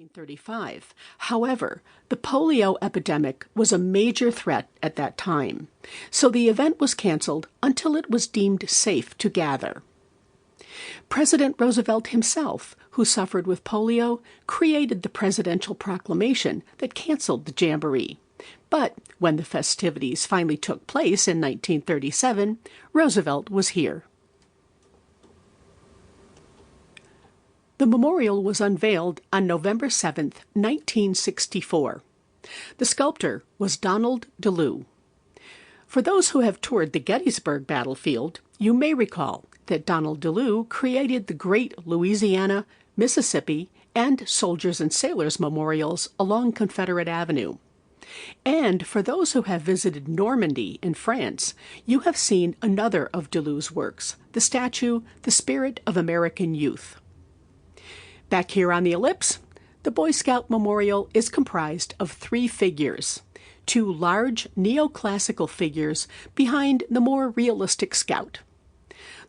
1935. However, the polio epidemic was a major threat at that time, so the event was canceled until it was deemed safe to gather. President Roosevelt himself, who suffered with polio, created the presidential proclamation that canceled the jamboree. But when the festivities finally took place in 1937, Roosevelt was here. The memorial was unveiled on November 7, 1964. The sculptor was Donald DeLue. For those who have toured the Gettysburg battlefield, you may recall that Donald DeLue created the great Louisiana, Mississippi, and Soldiers and Sailors memorials along Confederate Avenue. And for those who have visited Normandy in France, you have seen another of DeLue's works, the statue, The Spirit of American Youth. Back here on the Ellipse, the Boy Scout Memorial is comprised of 3 figures, 2 large neoclassical figures behind the more realistic Scout.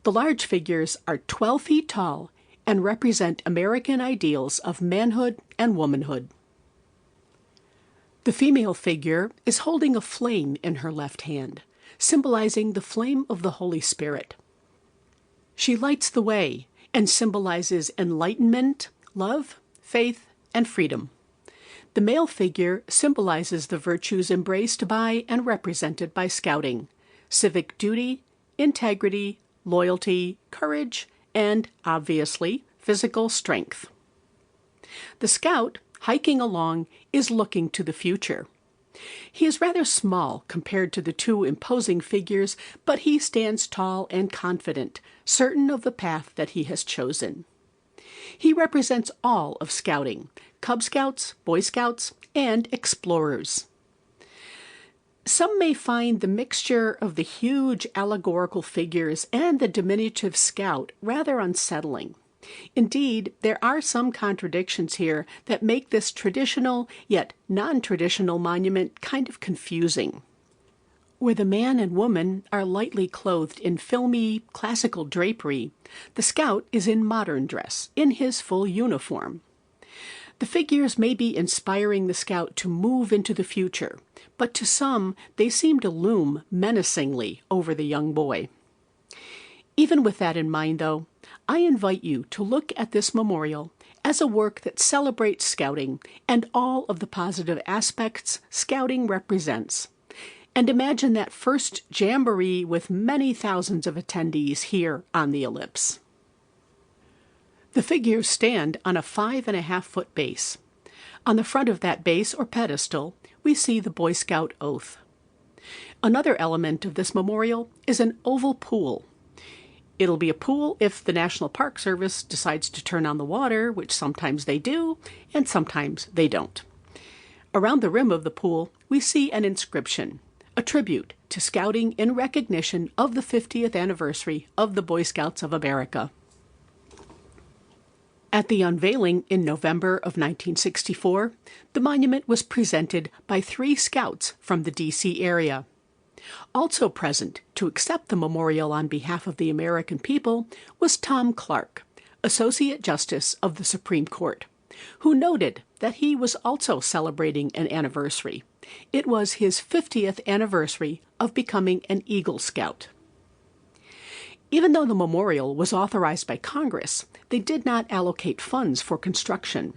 The large figures are 12 feet tall and represent American ideals of manhood and womanhood. The female figure is holding a flame in her left hand, symbolizing the flame of the Holy Spirit. She lights the way and symbolizes enlightenment, love, faith, and freedom. The male figure symbolizes the virtues embraced by and represented by Scouting: civic duty, integrity, loyalty, courage, and, obviously, physical strength. The Scout, hiking along, is looking to the future. He is rather small compared to the 2 imposing figures, but he stands tall and confident, certain of the path that he has chosen. He represents all of Scouting: Cub Scouts, Boy Scouts, and explorers. Some may find the mixture of the huge allegorical figures and the diminutive Scout rather unsettling. Indeed, there are some contradictions here that make this traditional yet non-traditional monument kind of confusing. Where the man and woman are lightly clothed in filmy, classical drapery, the Scout is in modern dress, in his full uniform. The figures may be inspiring the Scout to move into the future, but to some they seem to loom menacingly over the young boy. Even with that in mind, though, I invite you to look at this memorial as a work that celebrates Scouting and all of the positive aspects Scouting represents. And imagine that first jamboree with many thousands of attendees here on the Ellipse. The figures stand on a 5.5-foot base. On the front of that base or pedestal, we see the Boy Scout oath. Another element of this memorial is an oval pool. It'll be a pool if the National Park Service decides to turn on the water, which sometimes they do, and sometimes they don't. Around the rim of the pool, we see an inscription, a tribute to Scouting in recognition of the 50th anniversary of the Boy Scouts of America. At the unveiling in November of 1964, the monument was presented by 3 Scouts from the D.C. area. Also present to accept the memorial on behalf of the American people was Tom Clark, Associate Justice of the Supreme Court, who noted that he was also celebrating an anniversary. It was his 50th anniversary of becoming an Eagle Scout. Even though the memorial was authorized by Congress, they did not allocate funds for construction.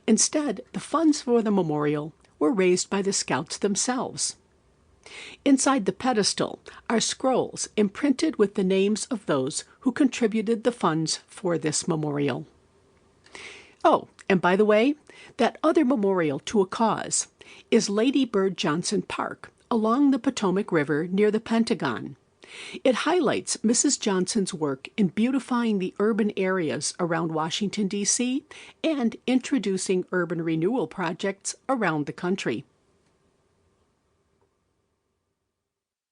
Instead, the funds for the memorial were raised by the Scouts themselves. Inside the pedestal are scrolls imprinted with the names of those who contributed the funds for this memorial. Oh, and by the way, that other memorial to a cause is Lady Bird Johnson Park along the Potomac River near the Pentagon. It highlights Mrs. Johnson's work in beautifying the urban areas around Washington, D.C., and introducing urban renewal projects around the country.